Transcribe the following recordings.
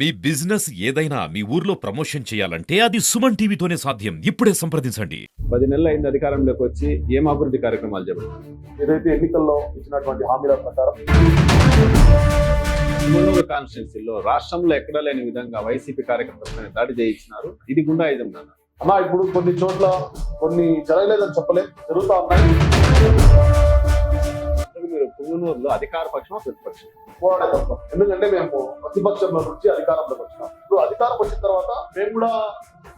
మీ business ఏదైనా మీ ఊర్లో promotion చేయాలంటే అది సుమన్ టీవీతోనే సాధ్యం. ఇప్పుడే సంప్రదించండి. 10 నెలలు అయింది అధికారంలోకి వచ్చి ఏం అభివృద్ధి కార్యక్రమాలు చేపట్టారు? ఏదైతే ఎన్నికల్లో ఇచ్చినటువంటి హామీల ప్రకారం మున్నూరు కాన్స్టిట్యున్సీలో రాష్ట్రంలో ఎక్కడా లేని విధంగా వైసీపీ కార్యకర్తలపైన దాడి చేయించినారు. ఇది గుండాయిజం కదా అన్నా. ఇప్పుడు కొన్ని చోట్ల కొన్ని జరగలేదని చెప్పలేం, జరుగుతా ఉన్నాయి. మీరు పుంగనూరులో అధికార పక్షమా ప్రతిపక్షం? పోరాడే తప్ప. ఎందుకంటే మేము ప్రతిపక్షంలో నుంచి అధికారంలోకి వచ్చినాం. ఇప్పుడు అధికారం వచ్చిన తర్వాత మేము కూడా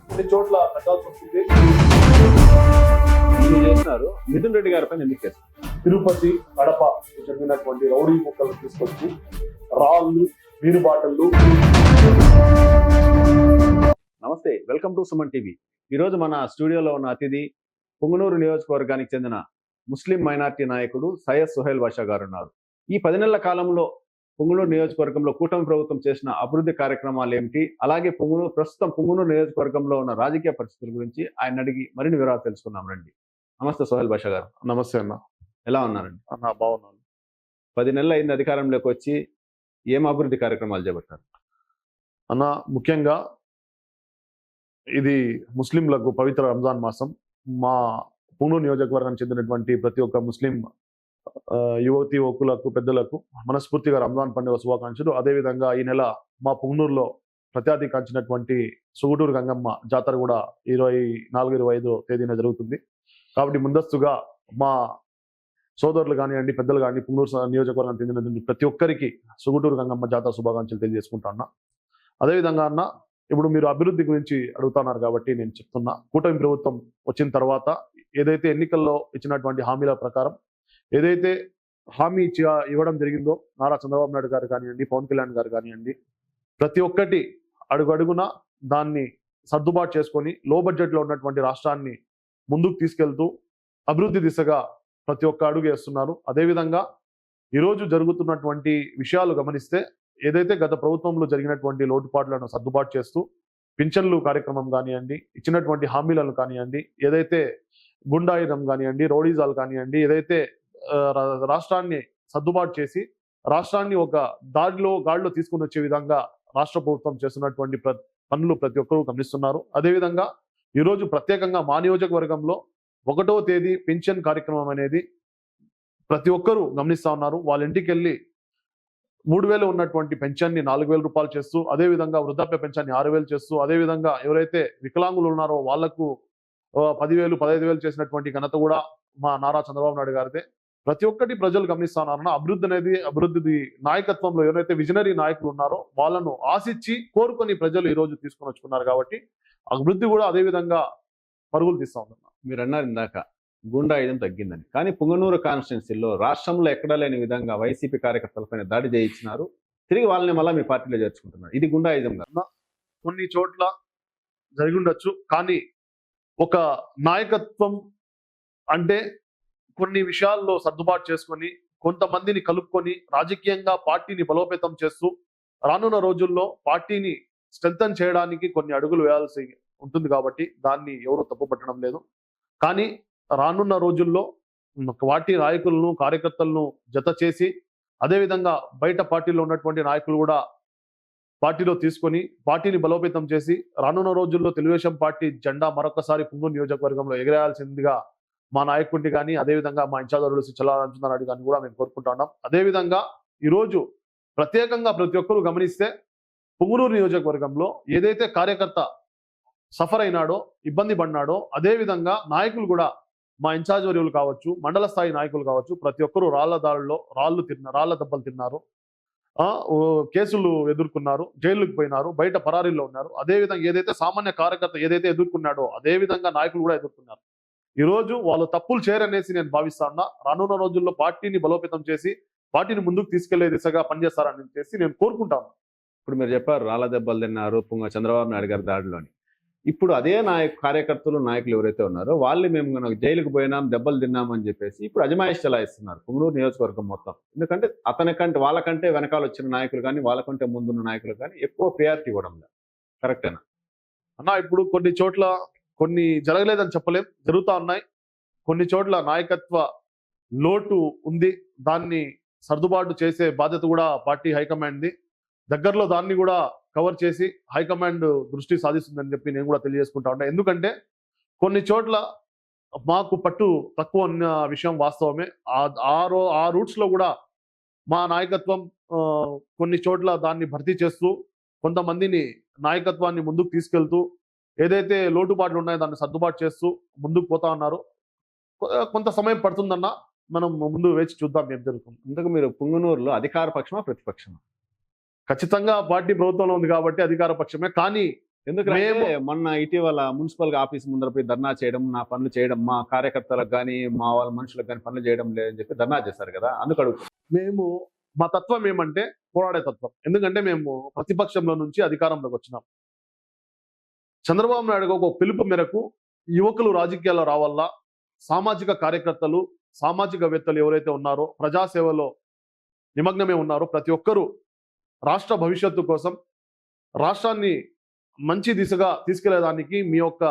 కొన్ని చోట్ల కట్టాల్సి వస్తుంది. మీరు చేసినారు. మిథున్ రెడ్డి గారి పైన ఎందుకు కేసు? తిరుపతి కడప చెందినటువంటి రౌడీ ముక్కలు తీసుకొచ్చి రాళ్ళు, నీరు బాటళ్ళు. నమస్తే, వెల్కమ్ టు సుమన్ టీవీ. ఈరోజు మన స్టూడియోలో ఉన్న అతిథి పుంగనూరు నియోజకవర్గానికి చెందిన ముస్లిం మైనార్టీ నాయకుడు సయ్యద్ సుహైల్ బాషా గారు ఉన్నారు. ఈ 10 నెలల కాలంలో పుంగనూరు నియోజకవర్గంలో కూటమి ప్రభుత్వం చేసిన అభివృద్ధి కార్యక్రమాలు ఏమిటి, అలాగే ప్రస్తుతం పుంగనూరు నియోజకవర్గంలో ఉన్న రాజకీయ పరిస్థితుల గురించి ఆయన అడిగి మరిన్ని వివరాలు తెలుసుకుందాం రండి. నమస్తే సుహైల్ బాషా గారు. నమస్తే అన్న. ఎలా ఉన్నారండి? అన్న బాగున్నాను. 10 నెలలు అయింది అధికారంలోకి వచ్చి ఏం అభివృద్ధి కార్యక్రమాలు చేపట్టారు? అన్న, ముఖ్యంగా ఇది ముస్లింలకు పవిత్ర రంజాన్ మాసం. మా పుంగనూరు నియోజకవర్గానికి చెందినటువంటి ప్రతి ఒక్క ముస్లిం యువతి యువకులకు, పెద్దలకు మనస్ఫూర్తిగా రంజాన్ పండుగ శుభాకాంక్షలు. అదేవిధంగా ఈ నెల మా పుంగనూరులో ప్రత్యాధికాంచినటువంటి సుగుటూరు గంగమ్మ జాతర కూడా 24-25 తేదీన జరుగుతుంది. కాబట్టి ముందస్తుగా మా సోదరులు కానివ్వండి, పెద్దలు కానీ, పుంగనూరు నియోజకవర్గానికి చెందినటువంటి ప్రతి ఒక్కరికి సుగుటూరు గంగమ్మ జాతర శుభాకాంక్షలు తెలియజేసుకుంటా అన్న. అదేవిధంగా అన్న, ఇప్పుడు మీరు అభివృద్ధి గురించి అడుగుతున్నారు కాబట్టి నేను చెప్తున్నా. కూటమి ప్రభుత్వం వచ్చిన తర్వాత ఏదైతే ఎన్నికల్లో ఇచ్చినటువంటి హామీల ప్రకారం ఏదైతే హామీ ఇవ్వడం జరిగిందో, నారా చంద్రబాబు నాయుడు గారు కానివ్వండి, పవన్ కళ్యాణ్ గారు కానివ్వండి, ప్రతి ఒక్కటి అడుగున దాన్ని సర్దుబాటు చేసుకొని లో బడ్జెట్లో ఉన్నటువంటి రాష్ట్రాన్ని ముందుకు తీసుకెళ్తూ అభివృద్ధి దిశగా ప్రతి ఒక్క అడుగు వేస్తున్నారు. అదేవిధంగా ఈరోజు జరుగుతున్నటువంటి విషయాలు గమనిస్తే ఏదైతే గత ప్రభుత్వంలో జరిగినటువంటి లోటుపాట్లను సర్దుబాటు చేస్తూ పింఛన్లు కార్యక్రమం కానివ్వండి, ఇచ్చినటువంటి హామీలను కానివ్వండి, ఏదైతే గుండాయుధం కానివ్వండి, రౌడీజాలు కానివ్వండి, ఏదైతే రాష్ట్రాన్ని సర్దుబాటు చేసి రాష్ట్రాన్ని ఒక గాడిలో తీసుకుని వచ్చే విధంగా రాష్ట్ర ప్రభుత్వం చేస్తున్నటువంటి పనులు ప్రతి ఒక్కరూ గమనిస్తున్నారు. అదేవిధంగా ఈరోజు ప్రత్యేకంగా మా నియోజకవర్గంలో 1వ తేదీ పెన్షన్ కార్యక్రమం అనేది ప్రతి ఒక్కరూ గమనిస్తా ఉన్నారు. వాళ్ళ ఇంటికి వెళ్ళి 3,000 ఉన్నటువంటి పెన్షన్ని 4,000 రూపాయలు చేస్తూ, అదేవిధంగా వృద్ధాప్య పెన్షన్ని 6,000 చేస్తూ, అదేవిధంగా ఎవరైతే వికలాంగులు ఉన్నారో వాళ్లకు 10,000, 15,000 చేసినటువంటి ఘనత కూడా మా నారా చంద్రబాబు నాయుడు గారిదే. ప్రతి ఒక్కటి ప్రజలు గమనిస్తా ఉన్నారన్న. అభివృద్ధి నాయకత్వంలో ఎవరైతే విజనరీ నాయకులు ఉన్నారో వాళ్ళను ఆశించి కోరుకొని ప్రజలు ఈ రోజు తీసుకొని వచ్చుకున్నారు. కాబట్టి అభివృద్ధి కూడా అదే విధంగా పరుగులు తీస్తా ఉన్నారు. మీరు అన్నారు ఇందాక గుండాయిజం తగ్గిందని, కానీ పుంగనూరు కాన్స్టిట్యున్సీలో రాష్ట్రంలో ఎక్కడా లేని విధంగా వైసీపీ కార్యకర్తలపైన దాడి చేయించినారు. తిరిగి వాళ్ళని మళ్ళీ మీ పార్టీలో చేర్చుకుంటున్నారు. ఇది గుండాయిజం కదా? కొన్ని చోట్ల జరిగి ఉండొచ్చు, కానీ ఒక నాయకత్వం అంటే కొన్ని విషయాల్లో సర్దుబాటు చేసుకొని కొంతమందిని కలుపుకొని రాజకీయంగా పార్టీని బలోపేతం చేస్తూ రానున్న రోజుల్లో పార్టీని స్ట్రెంథన్ చేయడానికి కొన్ని అడుగులు వేయాల్సి ఉంటుంది. కాబట్టి దాన్ని ఎవరు తప్పుపట్టడం లేదు. కానీ రానున్న రోజుల్లో పార్టీ నాయకులను, కార్యకర్తలను జత చేసి, అదేవిధంగా బయట పార్టీలో ఉన్నటువంటి నాయకులు కూడా పార్టీలో తీసుకొని పార్టీని బలోపేతం చేసి రానున్న రోజుల్లో తెలుగుదేశం పార్టీ జెండా మరొకసారి పుంగనూరు నియోజకవర్గంలో ఎగరేయాల్సిందిగా మా నాయకుడిని కానీ, అదేవిధంగా మా ఇన్ఛార్జ్ చల్లారామచంద్రారెడ్డి గారిని కూడా మేము కోరుకుంటా ఉన్నాం. అదేవిధంగా ఈరోజు ప్రత్యేకంగా ప్రతి ఒక్కరూ గమనిస్తే పుంగనూరు నియోజకవర్గంలో ఏదైతే కార్యకర్త సఫర్ అయినాడో, ఇబ్బంది పడినాడో, అదేవిధంగా నాయకులు కూడా మా ఇన్ఛార్జ్ వర్యులు కావచ్చు, మండల స్థాయి నాయకులు కావచ్చు, ప్రతి ఒక్కరూ రాళ్ల దెబ్బలు తిన్నారు, కేసులు ఎదుర్కొన్నారు, జైలుకు పోయినారు, బయట పరారీలో ఉన్నారు. అదేవిధంగా ఏదైతే సామాన్య కార్యకర్త ఏదైతే ఎదుర్కొన్నాడో అదేవిధంగా నాయకులు కూడా ఎదుర్కొన్నారు. ఈరోజు వాళ్ళు తప్పులు చేయరనేసి నేను భావిస్తాను. రానున్న రోజుల్లో పార్టీని బలోపేతం చేసి పార్టీని ముందుకు తీసుకెళ్లే దిశగా పనిచేస్తారని నేను కోరుకుంటాను. ఇప్పుడు మీరు చెప్పారు రాళ్ల దెబ్బలు తిన్నారు చంద్రబాబు నాయుడు గారి దాడిలోని. ఇప్పుడు అదే కార్యకర్తలు, నాయకులు ఎవరైతే ఉన్నారో వాళ్ళు మేము జైలుకు పోయినాం, దెబ్బలు తిన్నామని చెప్పేసి ఇప్పుడు అజమాయిష్ చలాయిస్తున్నారు పుంగనూరు నియోజకవర్గం మొత్తం. ఎందుకంటే వాళ్ళకంటే వెనకాల వచ్చిన నాయకులు కానీ, వాళ్ళకంటే ముందున్న నాయకులు కానీ ఎక్కువ ప్రియారిటీ ఇవ్వడం లేదు. కరెక్టేనా అన్న? ఇప్పుడు కొన్ని చోట్ల కొన్ని జరగలేదని చెప్పలేం, జరుగుతా ఉన్నాయి. కొన్ని చోట్ల నాయకత్వ లోటు ఉంది. దాన్ని సర్దుబాటు చేసే బాధ్యత కూడా పార్టీ హైకమాండ్ది. దగ్గరలో దాన్ని కూడా కవర్ చేసి హైకమాండ్ దృష్టి సాధిస్తుందని చెప్పి నేను కూడా తెలియజేసుకుంటా ఉంటాను. ఎందుకంటే కొన్ని చోట్ల మాకు పట్టు తక్కువ ఉన్న విషయం వాస్తవమే. ఆ రూట్స్ లో కూడా మా నాయకత్వం కొన్ని చోట్ల దాన్ని భర్తీ చేస్తూ కొంతమందిని నాయకత్వాన్ని ముందుకు తీసుకెళ్తూ ఏదైతే లోటుపాట్లు ఉన్నాయో దాన్ని సర్దుబాటు చేస్తూ ముందుకు పోతా ఉన్నారు. కొంత సమయం పడుతుందన్న, మనం ముందు వేచి చూద్దాం ఏం జరుగుతుంది. ఇంతకు మీరు పుంగనూరులో అధికార పక్షమా ప్రతిపక్షమా? ఖచ్చితంగా పార్టీ ప్రభుత్వంలో ఉంది కాబట్టి అధికార పక్షమే. కానీ ఎందుకంటే మొన్న ఇటీవల మున్సిపల్ ఆఫీస్ ముందర పోయి ధర్నా చేయడం, నా పనులు చేయడం, మా కార్యకర్తలకు కానీ మా వాళ్ళ మనుషులకు కానీ పనులు చేయడం లేదని చెప్పి ధర్నా చేశారు కదా, అందుకు అడుగుతున్నాను. మేము మా తత్వం ఏమంటే పోరాడే తత్వం. ఎందుకంటే మేము ప్రతిపక్షంలో నుంచి అధికారంలోకి వచ్చినాం. చంద్రబాబు నాయుడు ఒక పిలుపు మేరకు యువకులు రాజకీయాల్లో రావాలా, సామాజిక కార్యకర్తలు, సామాజికవేత్తలు ఎవరైతే ఉన్నారో, ప్రజాసేవలో నిమగ్నమే ఉన్నారో ప్రతి ఒక్కరూ రాష్ట్ర భవిష్యత్తు కోసం, రాష్ట్రాన్ని మంచి దిశగా తీసుకెళ్లేదానికి మీ యొక్క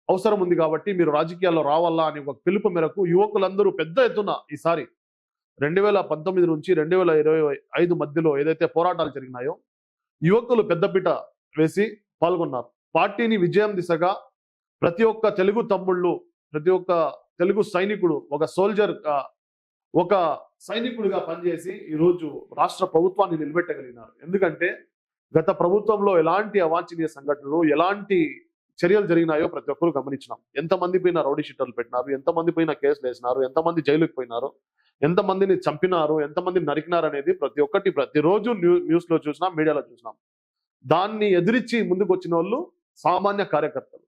అవసరం ఉంది కాబట్టి మీరు రాజకీయాల్లో రావాలా అని ఒక పిలుపు మేరకు యువకులందరూ పెద్ద ఎత్తున ఈసారి 2019 నుంచి 2025 మధ్యలో ఏదైతే పోరాటాలు జరిగినాయో యువకులు పెద్దపీట వేసి పాల్గొన్నారు. పార్టీని విజయం దిశగా ప్రతి ఒక్క తెలుగు తమ్ముళ్ళు, ప్రతి ఒక్క తెలుగు సైనికుడు ఒక సోల్జర్, ఒక సైనికుడిగా పనిచేసి ఈరోజు రాష్ట్ర ప్రభుత్వాన్ని నిలబెట్టగలిగినారు. ఎందుకంటే గత ప్రభుత్వంలో ఎలాంటి అవాంఛనీయ సంఘటనలు, ఎలాంటి చర్యలు జరిగినాయో ప్రతి ఒక్కరు గమనించినాం. ఎంతమంది పైన రౌడీ షీటర్లు పెట్టినారు, ఎంతమంది పైన కేసులు వేసినారు, ఎంతమంది జైలుకి పోయినారు, ఎంతమందిని చంపినారు, ఎంతమందిని నరికినారు అనేది ప్రతి ఒక్కటి ప్రతిరోజు న్యూస్ లో చూసినాం, మీడియాలో చూసినాం. దాన్ని ఎదిరించి ముందుకు వచ్చిన వాళ్ళు సామాన్య కార్యకర్తలు.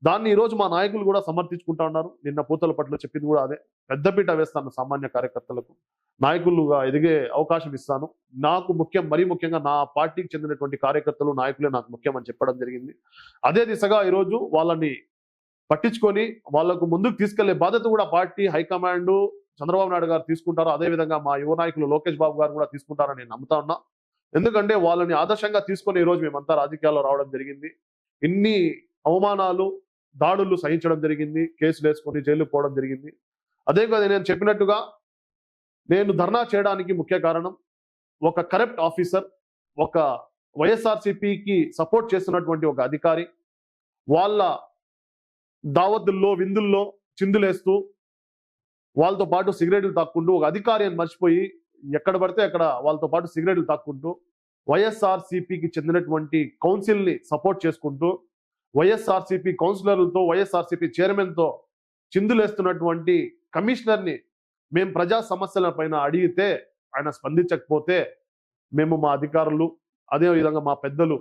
దాన్ని ఈరోజు మా నాయకులు కూడా సమర్థించుకుంటా ఉన్నారు. నిన్న పూతలపట్ల చెప్పింది కూడా అదే. పెద్దపీట వేస్తాను సామాన్య కార్యకర్తలకు, నాయకులుగా ఎదిగే అవకాశం ఇస్తాను. నాకు ముఖ్యం, మరీ ముఖ్యంగా నా పార్టీకి చెందినటువంటి కార్యకర్తలు, నాయకులే నాకు ముఖ్యం అని చెప్పడం జరిగింది. అదే దిశగా ఈరోజు వాళ్ళని పట్టించుకొని వాళ్ళకు ముందుకు తీసుకెళ్లే బాధ్యత కూడా పార్టీ హైకమాండ్ చంద్రబాబు నాయుడు గారు తీసుకుంటారు. అదేవిధంగా మా యువ నాయకులు లోకేష్ బాబు గారు కూడా తీసుకుంటారని నేను నమ్ముతా ఉన్నా. ఎందుకంటే వాళ్ళని ఆదర్శంగా తీసుకొని ఈరోజు మేమంతా రాజకీయాల్లో రావడం జరిగింది. ఇన్ని అవమానాలు, దాడులు సహించడం జరిగింది, కేసులు వేసుకొని జైలు పోవడం జరిగింది. అదే కదా నేను చెప్పినట్టుగా నేను ధర్నా చేయడానికి ముఖ్య కారణం ఒక కరప్ట్ ఆఫీసర్, ఒక వైఎస్ఆర్సీపీకి సపోర్ట్ చేస్తున్నటువంటి ఒక అధికారి వాళ్ళ దావతుల్లో, విందుల్లో చిందులేస్తూ వాళ్ళతో పాటు సిగరెట్లు తాక్కుంటూ, ఒక అధికారి అని మర్చిపోయి ఎక్కడ పడితే అక్కడ వాళ్ళతో పాటు సిగరెట్లు తాక్కుంటూ, వైఎస్ఆర్సీపీకి చెందినటువంటి కౌన్సిల్ని సపోర్ట్ చేసుకుంటూ, వైఎస్ఆర్సీపీ కౌన్సిలర్లతో, వైఎస్ఆర్సీపీ చైర్మన్తో చిందులేస్తున్నటువంటి కమిషనర్ని మేము ప్రజా సమస్యల పైన అడిగితే ఆయన స్పందించకపోతే మేము మా అధికారులు, అదేవిధంగా మా పెద్దలు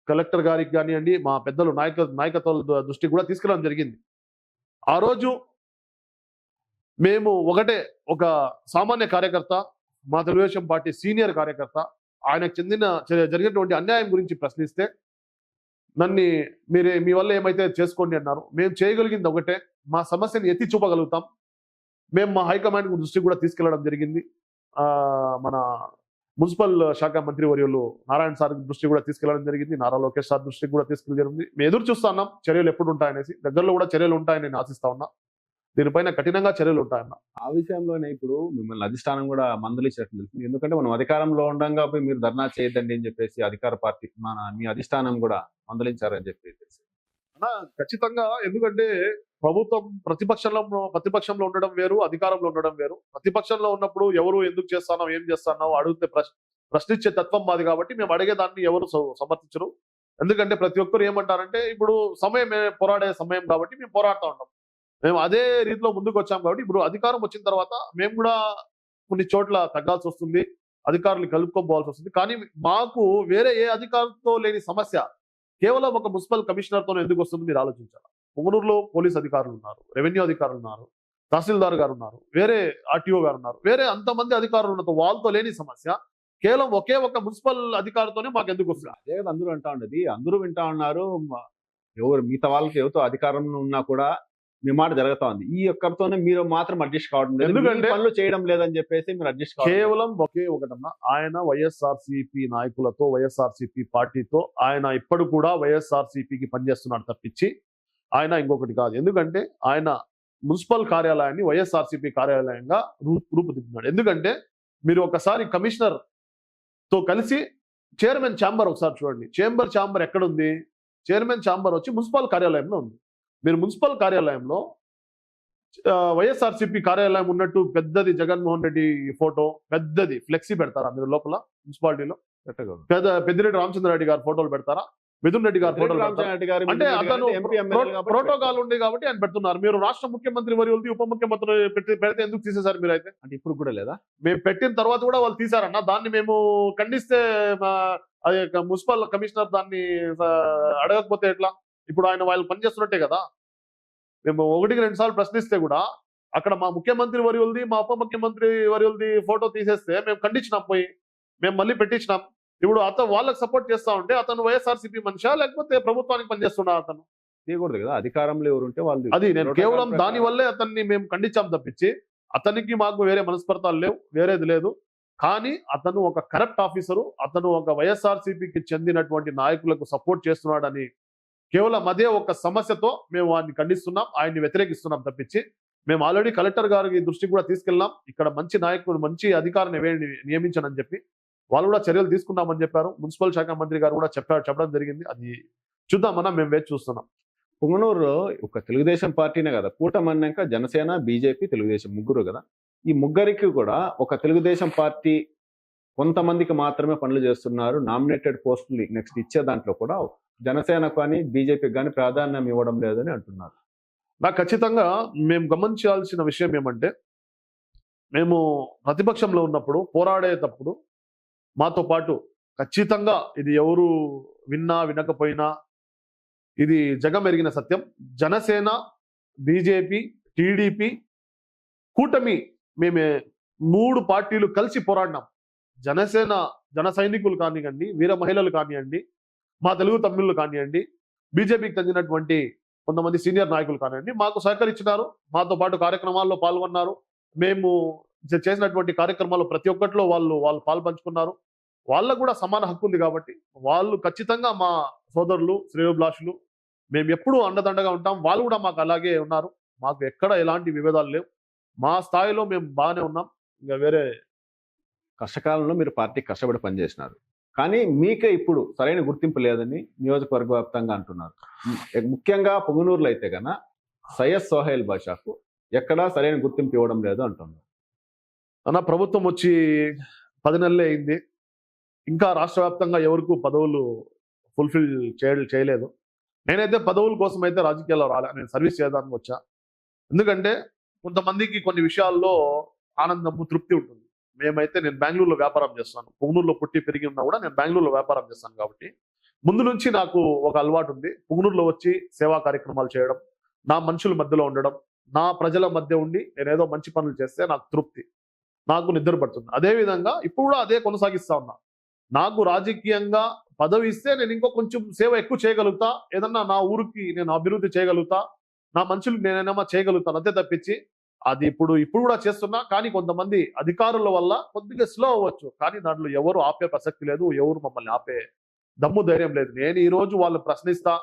కలెక్టర్ గారికి కానివ్వండి, మా పెద్దలు నాయకత్వాల దృష్టికి కూడా తీసుకెళ్ళడం జరిగింది. ఆ రోజు మేము ఒక సామాన్య కార్యకర్త, మా తెలుగుదేశం పార్టీ సీనియర్ కార్యకర్త, ఆయనకు జరిగినటువంటి అన్యాయం గురించి ప్రశ్నిస్తే మీ వల్ల ఏమైతే చేసుకోండి అన్నారు. మేము చేయగలిగింది ఒకటే, మా సమస్యను ఎత్తి చూపగలుగుతాం. మేము మా హైకమాండ్ దృష్టికి కూడా తీసుకెళ్లడం జరిగింది. మన మున్సిపల్ శాఖ మంత్రి వర్యులు నారాయణ సార్ దృష్టికి కూడా తీసుకెళ్లడం జరిగింది, నారా లోకేష్ సార్ దృష్టికి కూడా తీసుకెళ్ళడం జరిగింది. మేము ఎదురు చూస్తా ఉన్నాం చర్యలు ఎప్పుడు ఉంటాయనేసి. దగ్గరలో కూడా చర్యలు ఉంటాయని నేను ఆశిస్తా ఉన్నా. దీనిపైన కఠినంగా చర్యలు ఉంటాయన్న. ఆ విషయంలోనే ఇప్పుడు మిమ్మల్ని అధిష్టానం కూడా మందలించినట్లు తెలుస్తుంది. ఎందుకంటే మనం అధికారంలో ఉండగా పోయి మీరు ధర్నా చేయొద్దండి అని చెప్పేసి అధికార పార్టీ మీ అధిష్టానం కూడా మందలించారని చెప్పి తెలిసి. ఖచ్చితంగా. ఎందుకంటే ప్రభుత్వం ప్రతిపక్షంలో ఉండడం వేరు, అధికారంలో ఉండడం వేరు. ప్రతిపక్షంలో ఉన్నప్పుడు ఎవరు ఎందుకు చేస్తానో, ఏం చేస్తానో అడిగితే ప్రశ్నించే తత్వం మాది కాబట్టి మేము అడిగేదాన్ని ఎవరు సమర్థించరు. ఎందుకంటే ప్రతి ఒక్కరు ఏమంటారంటే ఇప్పుడు పోరాడే సమయం కాబట్టి మేము పోరాడుతూ ఉంటాం. మేము అదే రీతిలో ముందుకు వచ్చాం కాబట్టి ఇప్పుడు అధికారం వచ్చిన తర్వాత మేము కూడా కొన్ని చోట్ల తగ్గాల్సి వస్తుంది, అధికారులు కలుపుకోపోవాల్సి వస్తుంది. కానీ మాకు వేరే ఏ అధికారులతో లేని సమస్య కేవలం ఒక మున్సిపల్ కమిషనర్తో ఎందుకు వస్తుంది మీరు ఆలోచించాలి. పుంగనూరులో పోలీస్ అధికారులు ఉన్నారు, రెవెన్యూ అధికారులు ఉన్నారు, తహసీల్దార్ గారు ఉన్నారు, వేరే ఆర్టీఓ గారు ఉన్నారు, వేరే అంతమంది అధికారులు ఉన్నతో వాళ్ళతో లేని సమస్య కేవలం ఒకే ఒక మున్సిపల్ అధికారితోనే మాకు ఎందుకు వస్తుంది. అదే అందరూ అంటా ఉండేది, అందరూ వింటా ఉన్నారు. ఎవరు మిగతా వాళ్ళకి ఎవరితో అధికారంలో ఉన్నా కూడా మీ మాట జరుగుతా ఉంది. ఈ ఒక్కరితోనే మీరు మాత్రం అడ్జస్ట్ కావడం లేదు, ఎందుకంటే పనులు చేయడం లేదని చెప్పేసి మీరు అడ్జస్ట్ కేవలం ఒకే ఒకటన్నా ఆయన వైఎస్ఆర్సీపీ నాయకులతో, వైఎస్ఆర్సీపీ పార్టీతో ఆయన ఇప్పుడు కూడా వైఎస్ఆర్సీపీకి పనిచేస్తున్నాడు తప్పించి ఆయన ఇంకొకటి కాదు. ఎందుకంటే ఆయన మున్సిపల్ కార్యాలయాన్ని వైఎస్ఆర్సీపీ కార్యాలయంగా రూపుదిద్దుతున్నాడు. ఎందుకంటే మీరు ఒకసారి కమిషనర్ తో కలిసి చైర్మన్ ఛాంబర్ ఒకసారి చూడండి. ఛాంబర్ ఎక్కడ ఉంది? చైర్మన్ ఛాంబర్ వచ్చి మున్సిపల్ కార్యాలయంలో ఉంది. మీరు మున్సిపల్ కార్యాలయంలో వైఎస్ఆర్సీపీ కార్యాలయం ఉన్నట్టు పెద్దది జగన్మోహన్ రెడ్డి ఫోటో పెద్దది ఫ్లెక్సీ పెడతారా మీరు లోపల మున్సిపాలిటీలో? పెద్దిరెడ్డి రామచంద్రారెడ్డి గారి ఫోటోలు పెడతారా? మిథున్ రెడ్డి గారి ఫోటోలు పెడతారా? అంటే అతను ప్రోటోకాల్ ఉంది కాబట్టి ఆయన పెడుతున్నారు. మీరు రాష్ట్ర ముఖ్యమంత్రి వర్యులది ఉప ముఖ్యమంత్రి పెడితే ఎందుకు తీసేశారు మీరు? అయితే అంటే ఇప్పుడు కూడా లేదా? మేము పెట్టిన తర్వాత కూడా వాళ్ళు తీశారన్న. దాన్ని మేము ఖండిస్తే అది మున్సిపల్ కమిషనర్ దాన్ని అడగకపోతే ఎట్లా? ఇప్పుడు ఆయన వాళ్ళు పనిచేస్తున్నట్టే కదా. మేము 1-2 సార్లు ప్రశ్నిస్తే కూడా అక్కడ మా ముఖ్యమంత్రి వర్యులది మా ఉప ముఖ్యమంత్రి వర్యులది ఫోటో తీసేస్తే మేము ఖండించినాం, పోయి మేము మళ్ళీ పెట్టించినాం. ఇప్పుడు అతను వాళ్ళకి సపోర్ట్ చేస్తా ఉంటే అతను వైఎస్ఆర్సీపీ మనిషా లేకపోతే ప్రభుత్వానికి పనిచేస్తున్నా? అతను తీయకూడదు కదా, అధికారంలో ఎవరుంటే వాళ్ళు. అది నేను కేవలం దాని వల్లే అతన్ని మేము ఖండించాం తప్పించి అతనికి మాకు వేరే మనస్పర్ధాలు లేవు, వేరేది లేదు. కానీ అతను ఒక కరప్ట్ ఆఫీసరు, అతను ఒక వైఎస్ఆర్సీపీకి చెందినటువంటి నాయకులకు సపోర్ట్ చేస్తున్నాడని కేవలం అదే ఒక సమస్యతో మేము వాడిని ఖండిస్తున్నాం, ఆయన్ని వ్యతిరేకిస్తున్నాం తప్పించి మేము ఆల్రెడీ కలెక్టర్ గారి దృష్టికి కూడా తీసుకెళ్ళాం. ఇక్కడ మంచి నాయకుడు మంచి అధికారిని నియమించనని చెప్పి వాళ్ళు కూడా చర్యలు తీసుకున్నామని చెప్పారు. మున్సిపల్ శాఖ మంత్రి గారు కూడా చెప్పడం జరిగింది. అది చూద్దామన్నా, మేము వేచి చూస్తున్నాం. పుంగనూరులో ఒక తెలుగుదేశం పార్టీనే కదా, కూటమి అన్నాక జనసేన, బీజేపీ, తెలుగుదేశం ముగ్గురు కదా. ఈ ముగ్గురికి కూడా ఒక తెలుగుదేశం పార్టీ కొంతమందికి మాత్రమే పనులు చేస్తున్నారు. నామినేటెడ్ పోస్టులు నెక్స్ట్ ఇచ్చే దాంట్లో కూడా జనసేనకు కానీ బీజేపీకి కానీ ప్రాధాన్యం ఇవ్వడం లేదని అంటున్నారు. నాకు ఖచ్చితంగా మేము గమనించాల్సిన విషయం ఏమంటే, మేము ప్రతిపక్షంలో ఉన్నప్పుడు పోరాడేటప్పుడు మాతో పాటు ఖచ్చితంగా ఇది ఎవరు విన్నా వినకపోయినా ఇది జగమెరిగిన సత్యం, జనసేన, బీజేపీ, టీడీపీ కూటమి మేమే 3 పార్టీలు కలిసి పోరాడినాం. జనసేన జన సైనికులు కానివ్వండి, వీర మహిళలు కానివ్వండి, మా తెలుగు తమ్ముళ్ళు కానివ్వండి, బీజేపీకి చెందినటువంటి కొంతమంది సీనియర్ నాయకులు కానివ్వండి మాకు సహకరించినారు, మాతో పాటు కార్యక్రమాల్లో పాల్గొన్నారు. మేము చేసినటువంటి కార్యక్రమాలు ప్రతి ఒక్కటిలో వాళ్ళు పాల్పంచుకున్నారు. వాళ్ళకు కూడా సమాన హక్కు ఉంది కాబట్టి వాళ్ళు ఖచ్చితంగా మా సోదరులు, శ్రేయోభిలాషులు. మేము ఎప్పుడూ అండదండగా ఉంటాం. వాళ్ళు కూడా మాకు అలాగే ఉన్నారు. మాకు ఎక్కడ ఎలాంటి విభేదాలు లేవు. మా స్థాయిలో మేము బాగానే ఉన్నాం. ఇంకా వేరే కష్టకాలంలో మీరు పార్టీ కష్టపడి పనిచేసినారు, కానీ మీకే ఇప్పుడు సరైన గుర్తింపు లేదని నియోజకవర్గ వ్యాప్తంగా అంటున్నారు. ముఖ్యంగా పొంగనూరులో అయితే గన సయ్యద్ సోహైల్ బాషాకు ఎక్కడా సరైన గుర్తింపు ఇవ్వడం లేదు అంటున్నారు. అన్న, ప్రభుత్వం వచ్చి 10 నెలలే అయింది. ఇంకా రాష్ట్ర వ్యాప్తంగా ఎవరికి పదవులు ఫుల్ఫిల్ చేయలేదు. నేనైతే పదవుల కోసం అయితే రాజకీయాల్లో రాలే, నేను సర్వీస్ చేయడానికి వచ్చా. ఎందుకంటే కొంతమందికి కొన్ని విషయాల్లో ఆనందము, తృప్తి ఉంటుంది. నేను బెంగళూరులో వ్యాపారం చేస్తాను. పుంగనూరులో పుట్టి పెరిగి ఉన్నా కూడా నేను బెంగళూరులో వ్యాపారం చేస్తాను కాబట్టి ముందు నుంచి నాకు ఒక అలవాటు ఉంది. పుంగనూరులో వచ్చి సేవా కార్యక్రమాలు చేయడం, నా మనుషుల మధ్యలో ఉండడం, నా ప్రజల మధ్య ఉండి నేనేదో మంచి పనులు చేస్తే నాకు తృప్తి, నాకు నిద్ర పడుతుంది. అదేవిధంగా ఇప్పుడు కూడా అదే కొనసాగిస్తా ఉన్నా. నాకు రాజకీయంగా పదవి ఇస్తే నేను ఇంకో కొంచెం సేవ ఎక్కువ చేయగలుగుతా, ఏదన్నా నా ఊరికి నేను అభివృద్ధి చేయగలుగుతా, నా మనుషులకు నేనేమో చేయగలుగుతాను. అంతే తప్పించి అది ఇప్పుడు కూడా చేస్తున్నా. కానీ కొంతమంది అధికారుల వల్ల కొద్దిగా స్లో అవ్వచ్చు, కానీ దాంట్లో ఎవరు ఆపే ప్రసక్తి లేదు, ఎవరు మమ్మల్ని ఆపే దమ్ము ధైర్యం లేదు. నేను ఈ రోజు వాళ్ళు ప్రశ్నిస్తా,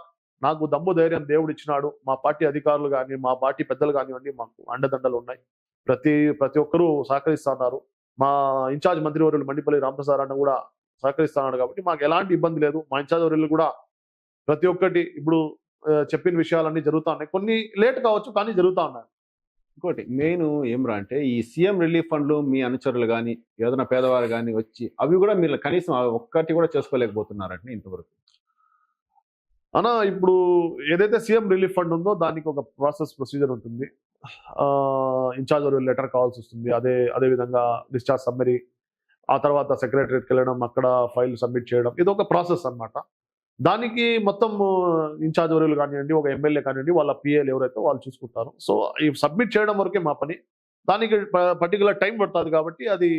నాకు దమ్ము ధైర్యం దేవుడు ఇచ్చినాడు. మా పార్టీ అధికారులు కానీ, మా పార్టీ పెద్దలు కానివ్వండి, మాకు అండదండలు ఉన్నాయి. ప్రతి ఒక్కరూ సహకరిస్తున్నారు. మా ఇన్ఛార్జ్ మంత్రివర్యులు మండిపల్లి రామప్రసాద్ అన్న కూడా సహకరిస్తున్నాడు కాబట్టి మాకు ఎలాంటి ఇబ్బంది లేదు. మా ఇన్ఛార్జ్ వర్యులు కూడా ప్రతి ఒక్కటి ఇప్పుడు చెప్పిన విషయాలన్నీ జరుగుతా ఉన్నాయి. కొన్ని లేట్ కావచ్చు, కానీ జరుగుతా ఉన్నాయి. ఇంకోటి మెయిన్ ఏమ్రా అంటే, ఈ సీఎం రిలీఫ్ ఫండ్లు మీ అనుచరులు కానీ ఏదైనా పేదవారు కానీ వచ్చి అవి కూడా మీరు కనీసం ఒక్కటి కూడా చేసుకోలేకపోతున్నారంటే ఇంతవరకు. అన్న, ఇప్పుడు ఏదైతే సీఎం రిలీఫ్ ఫండ్ ఉందో దానికి ఒక ప్రొసీజర్ ఉంటుంది. ఇన్ఛార్జ్ లెటర్ కావాల్సి వస్తుంది. అదే విధంగా డిశ్చార్జ్ సమ్మరీ, ఆ తర్వాత సెక్రటరీకి వెళ్ళడం, అక్కడ ఫైల్ సబ్మిట్ చేయడం, ఇది ఒక ప్రాసెస్ అన్నమాట. దానికి మొత్తం ఇన్ఛార్జ్ వర్యులు కానివ్వండి, ఒక ఎమ్మెల్యే కానివ్వండి, వాళ్ళ పిఏలు ఎవరైతే వాళ్ళు చూసుకుంటారు. సో ఈ సబ్మిట్ చేయడం వరకే మా పని. దానికి పర్టికులర్ టైం పడుతుంది కాబట్టి అది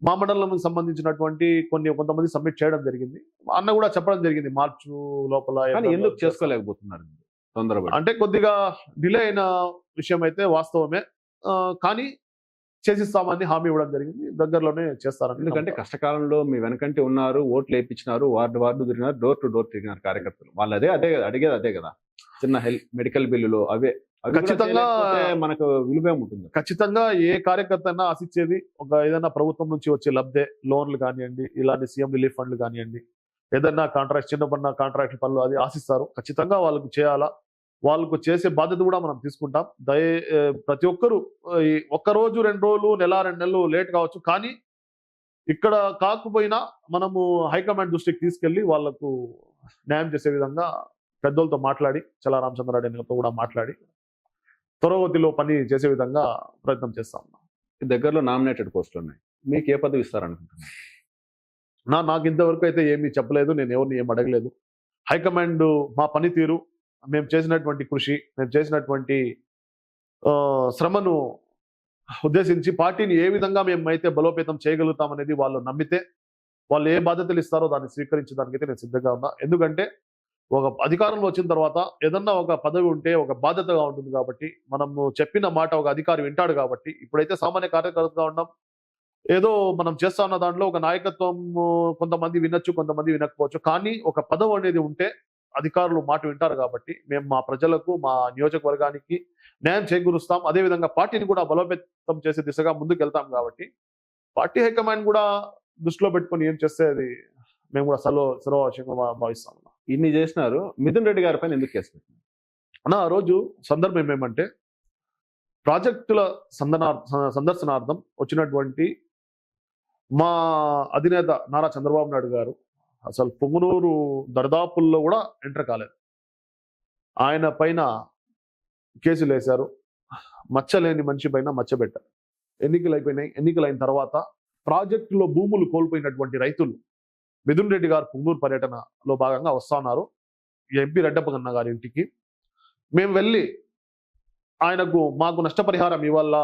మా మండలం సంబంధించినటువంటి కొంతమంది సబ్మిట్ చేయడం జరిగింది. అన్న కూడా చెప్పడం జరిగింది మార్చు లోపల. ఎందుకు చేసుకోలేకపోతున్నారు తొందరగా అంటే కొద్దిగా డిలే అయిన విషయం అయితే వాస్తవమే, కానీ చేసిస్తామని హామీ ఇవ్వడం జరిగింది. దగ్గరలోనే చేస్తారని. ఎందుకంటే కష్టకాలంలో మీ వెనకంటే ఉన్నారు, ఓట్లు వేయించినారు, వార్డు తిరిగినారు, డోర్ టు డోర్ తిరిగినారు కార్యకర్తలు. వాళ్ళు అడిగేది అదే కదా, చిన్న మెడికల్ బిల్లులు అవే అవి కూడా ఖచ్చితంగా చేయలేకపోతే మనకు విలువ ఉంటుంది. ఖచ్చితంగా ఏ కార్యకర్త అయినా ఆశించేది ఒక ఏదైనా ప్రభుత్వం నుంచి వచ్చే లబ్ధే, లోన్లు కానివ్వండి, ఇలాంటి సీఎం రిలీఫ్ ఫండ్లు కానివ్వండి, ఏదైనా కాంట్రాక్ట్ చిన్న కాంట్రాక్ట్ పనులు అది ఆశిస్తారు. ఖచ్చితంగా వాళ్ళకు చేయాలా, వాళ్ళకు చేసే బాధ్యత కూడా మనం తీసుకుంటాం. ప్రతి ఒక్కరు ఈ ఒక్క రోజు 2 రోజులు, నెల 2 నెలలు లేట్ కావచ్చు, కానీ ఇక్కడ కాకపోయినా మనము హైకమాండ్ దృష్టికి తీసుకెళ్లి వాళ్ళకు న్యాయం చేసే విధంగా పెద్దలతో మాట్లాడి, చల్లా రామచంద్రారెడ్డి గారితో కూడా మాట్లాడి త్వరగతిలో పని చేసే విధంగా ప్రయత్నం చేస్తాం. దగ్గరలో నామినేటెడ్ పోస్టులు ఉన్నాయి. మీకు ఏ పదవి ఇస్తారనుకుంటున్నారు? నాకు ఇంతవరకు అయితే ఏమీ చెప్పలేదు, నేను ఎవరిని ఏం అడగలేదు. హైకమాండ్ మా పనితీరు, మేము చేసినటువంటి కృషి, మేము చేసినటువంటి శ్రమను ఉద్దేశించి పార్టీని ఏ విధంగా మేమైతే బలోపేతం చేయగలుగుతాం అనేది వాళ్ళు నమ్మితే, వాళ్ళు ఏ బాధ్యతలు ఇస్తారో దాన్ని స్వీకరించడానికైతే నేను సిద్ధంగా ఉన్నా. ఎందుకంటే ఒక అధికారంలో వచ్చిన తర్వాత ఏదన్నా ఒక పదవి ఉంటే ఒక బాధ్యతగా ఉంటుంది కాబట్టి, మనము చెప్పిన మాట ఒక అధికారి వింటాడు కాబట్టి, ఇప్పుడైతే సామాన్య కార్యకర్తగా ఉన్నాం, ఏదో మనం చేస్తా ఉన్న దాంట్లో ఒక నాయకత్వం కొంతమంది వినొచ్చు, కొంతమంది వినకపోవచ్చు, కానీ ఒక పదవి అనేది ఉంటే అధికారులు మాట వింటారు కాబట్టి మేము మా ప్రజలకు, మా నియోజకవర్గానికి న్యాయం చేకూరుస్తాం. అదేవిధంగా పార్టీని కూడా బలోపేతం చేసే దిశగా ముందుకు వెళ్తాం కాబట్టి పార్టీ హైకమాండ్ కూడా దృష్టిలో పెట్టుకొని ఏం చేస్తే అది మేము కూడా సర్వవశంగా భావిస్తాం. ఇన్ని చేసినారు, మిథున్ రెడ్డి గారి పైన ఎందుకు కేసు పెట్టినారు? ఆ రోజు సందర్భం ఏమంటే, ప్రాజెక్టుల సందర్శనార్థం వచ్చినటువంటి మా అధినేత నారా చంద్రబాబు నాయుడు గారు అసలు పొంగునూరు దర్దాపుల్లో కూడా ఎంటర్ కాలేదు. ఆయన పైన కేసులు వేశారు. మచ్చలేని మనిషి పైన మచ్చ పెట్టారు. ఎన్నికలు అయిపోయినాయి. ఎన్నికలు అయిన తర్వాత ప్రాజెక్టులో భూములు కోల్పోయినటువంటి రైతులు మిథున్ రెడ్డి గారు పొంగనూరు పర్యటనలో భాగంగా వస్తున్నారు ఎంపీ రెడ్డప్పగన్న గారి ఇంటికి. మేము వెళ్ళి మాకు నష్టపరిహారం ఇవ్వాల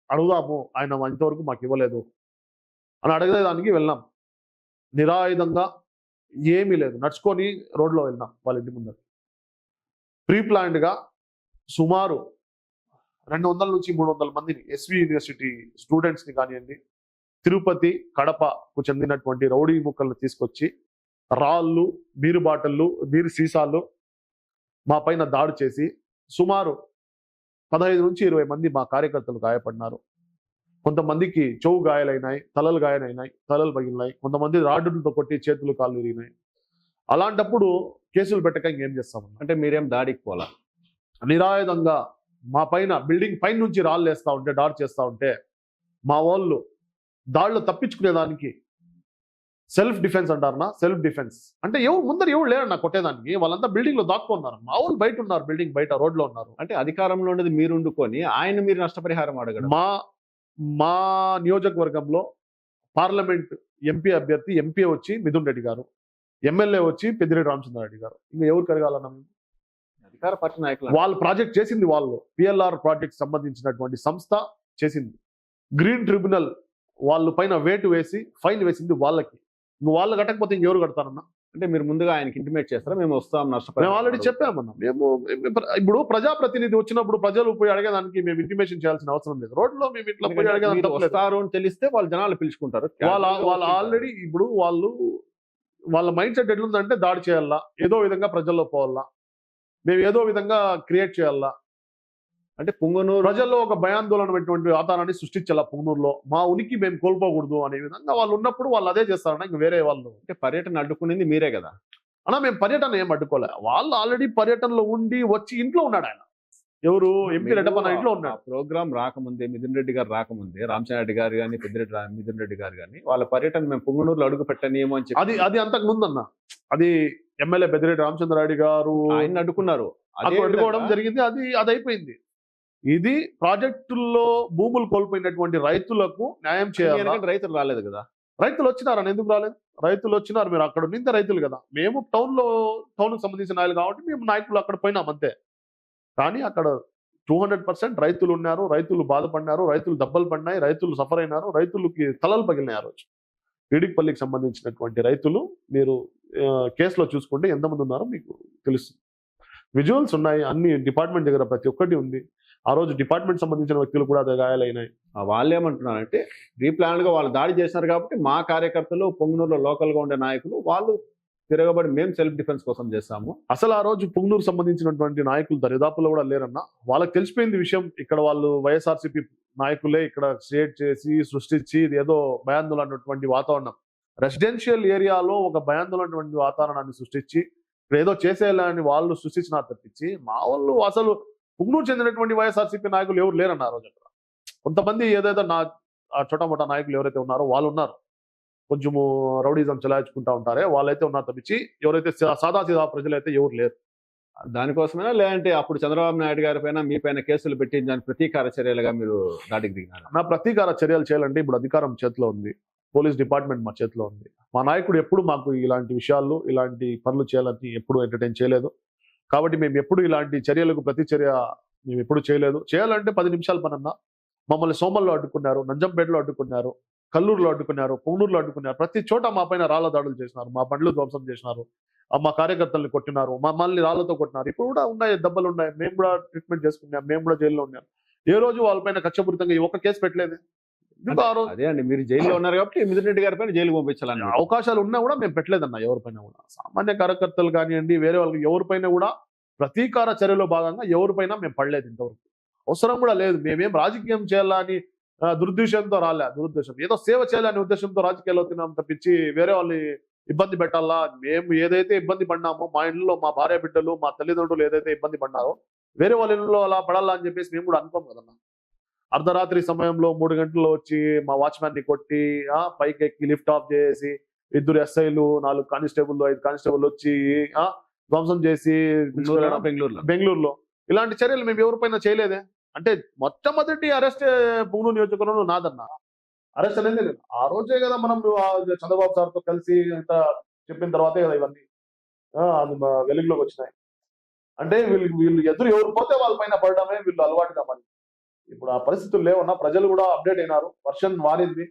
అడుగుదాము, ఆయన ఇంతవరకు మాకు ఇవ్వలేదు అని అడగేదానికి వెళ్ళాం. నిరాయుధంగా ఏమీ లేదు, నడుచుకొని రోడ్లో వెళ్ళినాం వాళ్ళ ఇంటి ముందర. ప్రీ ప్లాన్డ్గా సుమారు 200 నుంచి 300 మందిని ఎస్వి యూనివర్సిటీ స్టూడెంట్స్ని కానివ్వండి, తిరుపతి కడపకు చెందినటువంటి రౌడీ ముక్కలను తీసుకొచ్చి రాళ్ళు, నీరు బాటళ్ళు, నీరు సీసాలు మా పైన దాడి చేసి సుమారు 15 నుంచి 20 మంది మా కార్యకర్తలు గాయపడినారు. కొంతమందికి చెవు గాయాలైనాయి, తలలు గాయాలైనాయి, తలలు పగిలినాయి, కొంతమంది రాడ్డులతో కొట్టి చేతులు కాళ్ళు విరిగినాయి. అలాంటప్పుడు కేసులు పెట్టక ఇంకేం చేస్తాము? అంటే మీరేం దాడికి పోలా, నిరాయుధంగా మా పైన బిల్డింగ్ పైన నుంచి రాళ్ళు వేస్తా ఉంటే, దాడి చేస్తా ఉంటే మా వాళ్ళు దాడులు తప్పించుకునేదానికి సెల్ఫ్ డిఫెన్స్ అంటారనా? సెల్ఫ్ డిఫెన్స్ అంటే ఎవరు లేరన్నా కొట్టేదానికి, వాళ్ళంతా బిల్డింగ్ లో దాక్కున్నారు. మా వాళ్ళు బయట ఉన్నారు, బిల్డింగ్ బయట రోడ్లో ఉన్నారు. అంటే అధికారంలో ఉండేది మీరు ఉండుకొని మీరు నష్టపరిహారం అడగడం. మా నియోజకవర్గంలో పార్లమెంట్ ఎంపీ అభ్యర్థి ఎంపీ వచ్చి మిథున్ రెడ్డి గారు, ఎమ్మెల్యే వచ్చి పెద్దిరెడ్డి రామచంద్రారెడ్డి గారు. ఇంకా ఎవరు కరగాలన్నా? అధికార పార్టీ నాయకులు వాళ్ళు ప్రాజెక్ట్ చేసింది, వాళ్ళు పిఎల్ఆర్ ప్రాజెక్ట్ సంబంధించినటువంటి సంస్థ చేసింది. గ్రీన్ ట్రిబ్యునల్ వాళ్ళ పైన వేటు వేసి ఫైన్ వేసింది వాళ్ళకి. వాళ్ళు కట్టకపోతే ఇంకెవరు కడతారన్నా? అంటే మీరు ముందుగా ఆయనకి ఇంటిమేట్ చేస్తారా మేము వస్తాం నష్టపరిహారం? మేము ఆల్రెడీ చెప్పామన్నా. మేము ఇప్పుడు ప్రజాప్రతినిధి వచ్చినప్పుడు ప్రజలు పోయి అడగేదానికి మేము ఇంటిమేషన్ చేయాల్సిన అవసరం లేదు. రోడ్లో మేము ఇట్లా పోయి అడగేదానికి వస్తారు అని తెలిస్తే వాళ్ళు జనాలు పిలుచుకుంటారు. వాళ్ళు ఆల్రెడీ ఇప్పుడు వాళ్ళ మైండ్ సెట్ ఎట్లుందంటే దాడి చేయాలా, ఏదో విధంగా ప్రజల్లో పోవాలా, మేము ఏదో విధంగా క్రియేట్ చేయాలా, అంటే పొంగనూరు ప్రజల్లో ఒక భయాందోళనటువంటి వాతావరణాన్ని సృష్టించాలా. పొంగనూరులో మా ఉనికి మేము కోల్పోకూడదు అనే విధంగా వాళ్ళు ఉన్నప్పుడు వాళ్ళు అదే చేస్తారన్నా. ఇంక వేరే వాళ్ళు అంటే పర్యటన అడ్డుకునేది మీరే కదా అన్నా? మేము పర్యటన ఏం అడ్డుకోలే. వాళ్ళు ఆల్రెడీ పర్యటనలో ఉండి వచ్చి ఇంట్లో ఉన్నాడు ఆయన. ఎవరు? ఎంపీ రెడ్డప్పన్న ఇంట్లో ఉన్నాడు. ప్రోగ్రామ్ రాకముందే, మిథున్ రెడ్డి గారు రాకముందే, రామచంద్రారెడ్డి గారు కానీ మిథున్ రెడ్డి గారు కానీ వాళ్ళ పర్యటన మేము పొంగనూరులో అడుగు పెట్టనియమో అని చెప్పి అది అంతకు ముందు అన్న. అది ఎమ్మెల్యే పెద్దిరెడ్డి రామచంద్రారెడ్డి గారు ఆయన అడ్డుకున్నారు, అడ్డుకోవడం జరిగింది. అది అయిపోయింది. ఇది ప్రాజెక్టుల్లో భూములు కోల్పోయినటువంటి రైతులకు న్యాయం చేయాలి. రైతులు రాలేదు కదా? రైతులు వచ్చినారని ఎందుకు రాలేదు? రైతులు వచ్చినారు. మీరు అక్కడ నింద రైతులు కదా. మేము టౌన్కి సంబంధించిన నాయకులు కాబట్టి మేము నాయకులు అక్కడ పోయినాం అంతే. కానీ అక్కడ 200% రైతులు ఉన్నారు, రైతులు బాధపడినారు, రైతులు దెబ్బలు పడినాయి, రైతులు సఫర్ అయినారు, రైతులకి తలలు పగిలినాయి. ఆ రోజు పిడికిపల్లికి సంబంధించినటువంటి రైతులు మీరు కేసులో చూసుకుంటే ఎంతమంది ఉన్నారో మీకు తెలుస్తుంది. విజువల్స్ ఉన్నాయి, అన్ని డిపార్ట్మెంట్ దగ్గర ప్రతి ఒక్కటి ఉంది. ఆ రోజు డిపార్ట్మెంట్ సంబంధించిన వ్యక్తులు కూడా గాయాలైనాయి. వాళ్ళు ఏమంటున్నారంటే రీప్లాన్ గా వాళ్ళు దాడి చేసినారు కాబట్టి మా కార్యకర్తలు, పొంగనూరులో లోకల్ గా ఉండే నాయకులు వాళ్ళు తిరగబడి మేము సెల్ఫ్ డిఫెన్స్ కోసం చేస్తాము. అసలు ఆ రోజు పుంగనూరు సంబంధించినటువంటి నాయకులు దరిదాపుల్లో కూడా లేరన్న. వాళ్ళకి తెలిసిపోయింది విషయం. ఇక్కడ వాళ్ళు వైఎస్ఆర్సీపీ నాయకులే ఇక్కడ క్రియేట్ చేసి సృష్టించి ఇది ఏదో భయాందోళన అన్నటువంటి వాతావరణం, రెసిడెన్షియల్ ఏరియాలో ఒక భయాందోళన వాతావరణాన్ని సృష్టించి ఇక్కడ ఏదో చేసేయాలని వాళ్ళు సృష్టించినారు తప్పించి మా వాళ్ళు అసలు పుంగనూరు చెందినటువంటి వైఎస్ఆర్సీపీ నాయకులు ఎవరు లేరన్న ఆ రోజు అక్కడ. కొంతమంది ఏదైతే ఆ చోటమోటా నాయకులు ఎవరైతే ఉన్నారో వాళ్ళు ఉన్నారు, కొంచెము రౌడీజం చెలాయించుకుంటా ఉంటారే వాళ్ళైతే ఉన్నారు తప్పించి ఎవరైతే సాదాసీదా ప్రజలైతే ఎవరు లేరు. దానికోసమైనా లేదంటే అప్పుడు చంద్రబాబు నాయుడు గారి పైన మీ పైన కేసులు పెట్టి దాని ప్రతీకార చర్యలుగా మీరు దాడికి దిగినారు? నా ప్రతీకార చర్యలు చేయాలంటే ఇప్పుడు అధికారం చేతిలో ఉంది, పోలీస్ డిపార్ట్మెంట్ మా చేతిలో ఉంది. మా నాయకుడు ఎప్పుడు మాకు ఇలాంటి విషయాలు ఇలాంటి పనులు చేయాలని ఎప్పుడు ఎంటర్టైన్ చేయలేదు. కాబట్టి మేము ఎప్పుడు ఇలాంటి చర్యలకు ప్రతిచర్య మేము ఎప్పుడు చేయలేదు. చేయాలంటే 10 నిమిషాల పనన్నా. మమ్మల్ని సోమల్లో అడ్డుకున్నారు, నంజంపేటలో అడ్డుకున్నారు, కల్లూరులో అడ్డుకున్నారు, పుంగనూరులో అడ్డుకున్నారు. ప్రతి చోట మా పైన రాళ్ల దాడులు చేసినారు, మా బండ్లు ధ్వంసం చేసినారు, మా కార్యకర్తల్ని కొట్టినారు, మమ్మల్ని రాళ్లతో కొట్టినారు. ఇప్పుడు కూడా ఉన్నాయి, దెబ్బలు ఉన్నాయి. మేము కూడా ట్రీట్మెంట్ చేసుకున్నాం, మేము కూడా జైల్లో ఉన్నాం. ఏ రోజు వాళ్ళపైన కక్షపూరితంగా ఒక్క కేసు పెట్టలేదు. అదే అండి, మీరు జైల్లో ఉన్నారు కాబట్టి మిథున్ రెడ్డి గారి పైన జైలు పంపించాలని అవకాశాలు ఉన్నా కూడా మేము పెట్టలేదన్న. ఎవరిపైన కూడా సామాన్య కార్యకర్తలు కానివ్వండి, వేరే వాళ్ళకి ఎవరిపైన కూడా ప్రతీకార చర్యలో భాగంగా ఎవరిపైన మేము పడలేదు. ఇంతవరకు అవసరం కూడా లేదు. మేమేం రాజకీయం చేయాలని దురుద్దేశంతో దురుద్దేశం ఏదో సేవ చేయాలనే ఉద్దేశంతో రాజకీయాల్లో తిన్నాం తప్పించి వేరే వాళ్ళని ఇబ్బంది పెట్టాలా, మేము ఏదైతే ఇబ్బంది పడినామో మా ఇంట్లో మా భార్య బిడ్డలు మా తల్లిదండ్రులు ఏదైతే ఇబ్బంది పడినారో వేరే వాళ్ళ ఇంట్లో అలా పడాలా అని చెప్పేసి మేము కూడా అనుకోం కదన్నా. అర్ధరాత్రి సమయంలో 3 గంటల్లో వచ్చి మా వాచ్మ్యాన్ ని కొట్టి పైకి ఎక్కి లిఫ్ట్ ఆఫ్ చేసి 2 ఎస్ఐలు 4 కానిస్టేబుల్ 5 కానిస్టేబుల్ వచ్చి ధ్వంసం చేసి బెంగళూరులో ఇలాంటి చర్యలు మేము ఎవరిపైన చేయలేదే. అంటే మొట్టమొదటి అరెస్ట్ పుంగనూరు నియోజకవర్గంలో నాదన్న. అరెస్ట్ అనేది లేదు. ఆ రోజే కదా మనం చంద్రబాబు సార్తో కలిసి ఇంత చెప్పిన తర్వాతే కదా ఇవన్నీ అది వెలుగులోకి వచ్చినాయి. అంటే వీళ్ళు ఎదురు ఎవరు పోతే వాళ్ళ పైన పడడమే వీళ్ళు అలవాటుగా మరి. ఇప్పుడు ఆ పరిస్థితులు లేవన్నా. ప్రజలు కూడా అప్డేట్ అయినారు, వర్షన్ మారింది.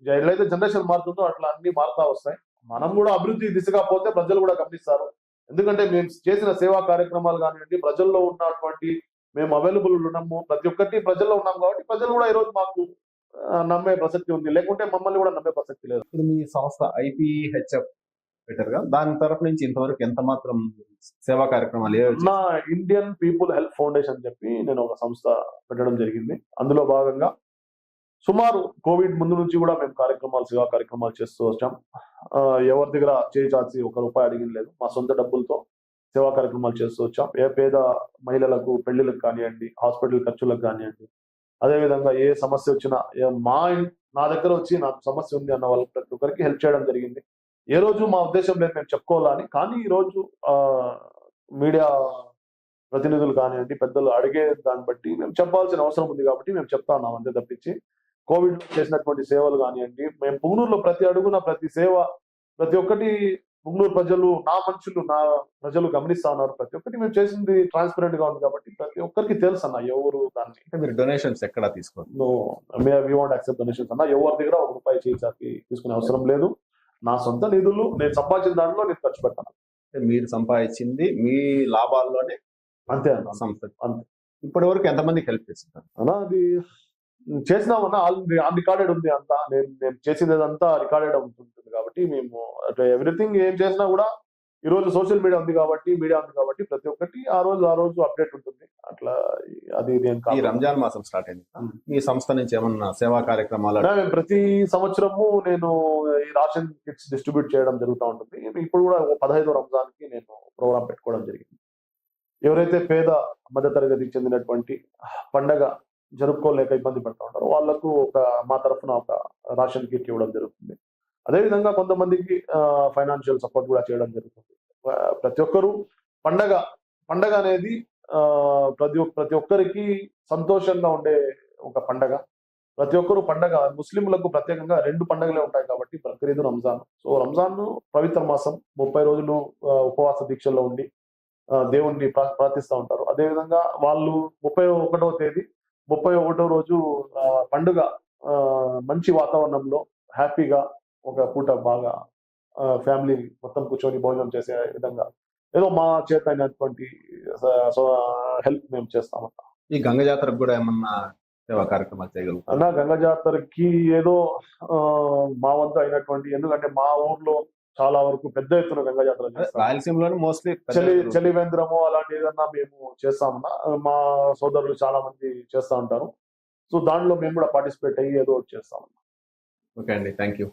ఎట్లయితే జనరేషన్ మారుతుందో అట్లా అన్ని మారుతా వస్తాయి. మనం కూడా అభివృద్ధి దిశగా పోతే ప్రజలు కూడా గమనిస్తారు. ఎందుకంటే మేము చేసిన సేవా కార్యక్రమాలు కానివ్వండి, ప్రజల్లో ఉన్నటువంటి మేము అవైలబుల్ ఉన్నాము, ప్రతి ఒక్కటి ప్రజల్లో ఉన్నాం కాబట్టి ప్రజలు కూడా ఈరోజు మాకు నమ్మే ప్రసక్తి ఉంది. లేకుంటే మమ్మల్ని కూడా నమ్మే ప్రసక్తి లేదు. ఇప్పుడు మీ సంస్థ IPHF పెట్టారు కదా, దాని తరఫు నుంచి ఇంతవరకు ఎంత మాత్రం సేవా కార్యక్రమాలు? నా ఇండియన్ పీపుల్ హెల్ప్ ఫౌండేషన్ అని చెప్పి నేను ఒక సంస్థ పెట్టడం జరిగింది. అందులో భాగంగా సుమారు కోవిడ్ ముందు నుంచి కూడా మేము సేవా కార్యక్రమాలు చేస్తూ వచ్చాం. ఎవరి దగ్గర చేయి చాచి ₹1 అడిగిన లేదు. మా సొంత డబ్బులతో సేవా కార్యక్రమాలు చేస్తూ వచ్చాం. ఏ పేద మహిళలకు పెళ్లిళ్ళకు కానివ్వండి, హాస్పిటల్ ఖర్చులకు కానివ్వండి, అదేవిధంగా ఏ సమస్య వచ్చినా నా దగ్గర వచ్చి నాకు సమస్య ఉంది అన్న వాళ్ళకి ప్రతి ఒక్కరికి హెల్ప్ చేయడం జరిగింది. ఏ రోజు మా ఉద్దేశం లేదు మేము చెప్పుకోవాలని, కానీ ఈ రోజు మీడియా ప్రతినిధులు కానివ్వండి, పెద్దలు అడిగే దాన్ని బట్టి మేము చెప్పాల్సిన అవసరం ఉంది కాబట్టి మేము చెప్తా ఉన్నాం. అంతే తప్పించి కోవిడ్ చేసినటువంటి సేవలు కానివ్వండి, మేము పుంగనూరులో ప్రతి అడుగున ప్రతి సేవ ప్రతి ఒక్కటి పుంగనూరు ప్రజలు నా ప్రజలు గమనిస్తా ఉన్నారు. ప్రతి ఒక్కటి మేము చేసింది ట్రాన్స్పరెంట్ గా ఉంది కాబట్టి ప్రతి ఒక్కరికి తెలుసు అన్న ఎవరు దాన్ని. మీరు డొనేషన్స్ ఎక్కడ తీసుకోండి? వి వాంట్ యాక్సెప్ట్ డొనేషన్స్ అన్న. ఎవరి దగ్గర ₹1 చేయి తీసుకునే అవసరం లేదు. నా సొంత నిధులు నేను సంపాదించిన దాంట్లో నేను ఖర్చు పెడతాను. మీరు సంపాదించింది మీ లాభాల్లోనే అంతే అన్న. సంస్థ అంతే. ఇప్పటి వరకు ఎంతమందికి హెల్ప్ చేస్తున్నారు అన్న? అది చేసినామన్నా, ఆల్రెడీ రికార్డెడ్ ఉంది అంతా. నేను చేసిందంతా రికార్డెడ్ ఉంటుంది కాబట్టి మేము ఎవ్రీథింగ్ ఏం చేసినా కూడా ఈ రోజు సోషల్ మీడియా ఉంది కాబట్టి ప్రతి ఒక్కటి ఆ రోజు అప్డేట్ ఉంటుంది. అట్లా అది ఈ రంజాన్ మాసం స్టార్ట్ అయింది, మీ సంస్థ నుంచి ఏమన్నా సేవా కార్యక్రమాలు? ప్రతి సంవత్సరము నేను ఈ రేషన్ కిట్స్ డిస్ట్రిబ్యూట్ చేయడం జరుగుతూ ఉంటుంది. ఇప్పుడు కూడా 15వ రంజాన్కి నేను ప్రోగ్రామ్ పెట్టుకోవడం జరిగింది. ఎవరైతే పేద మధ్యతరగతికి చెందినటువంటి పండగ జరుపుకోలేక ఇబ్బంది పడుతూ ఉంటారు వాళ్ళకు మా తరఫున ఒక రేషన్ కిట్ ఇవ్వడం జరుగుతుంది. అదేవిధంగా కొంతమందికి ఫైనాన్షియల్ సపోర్ట్ కూడా చేయడం జరుగుతుంది. ప్రతి ఒక్కరు పండగ అనేది ప్రతి ఒక్కరికి సంతోషంగా ఉండే ఒక పండగ. ప్రతి ఒక్కరు పండగ ముస్లింలకు ప్రత్యేకంగా 2 పండుగలే ఉంటాయి కాబట్టి బక్రీద్, రంజాన్. సో రంజాన్ పవిత్ర మాసం, 30 రోజులు ఉపవాస దీక్షల్లో ఉండి దేవుణ్ణి ప్రార్థిస్తూ ఉంటారు. అదేవిధంగా వాళ్ళు 31వ తేదీ 31వ రోజు పండుగ మంచి వాతావరణంలో హ్యాపీగా ఒక పూట బాగా ఫ్యామిలీ మొత్తం కూర్చొని భోజనం చేసే విధంగా ఏదో మా చేత అయినటువంటి హెల్ప్ మేము చేస్తామన్న. ఈ గంగ జాతరకు కూడా ఏమన్నా సేవా కార్యక్రమాలు చేయగలుగుతాం అన్న? గంగ జాతరకి ఏదో మా వంతు అయినటువంటి, ఎందుకంటే మా ఊర్లో చాలా వరకు పెద్ద ఎత్తున గంగా జాతర చేస్తాం. రాయలసీమలోనే మోస్ట్లీ చలివేంద్రము అలాంటి ఏదన్నా మేము చేస్తామన్నా మా సోదరులు చాలా మంది చేస్తా ఉంటారు. సో దాంట్లో మేము కూడా పార్టిసిపేట్ అయ్యి ఏదో ఒకటి చేస్తాం. ఓకే అండి, థ్యాంక్ యూ.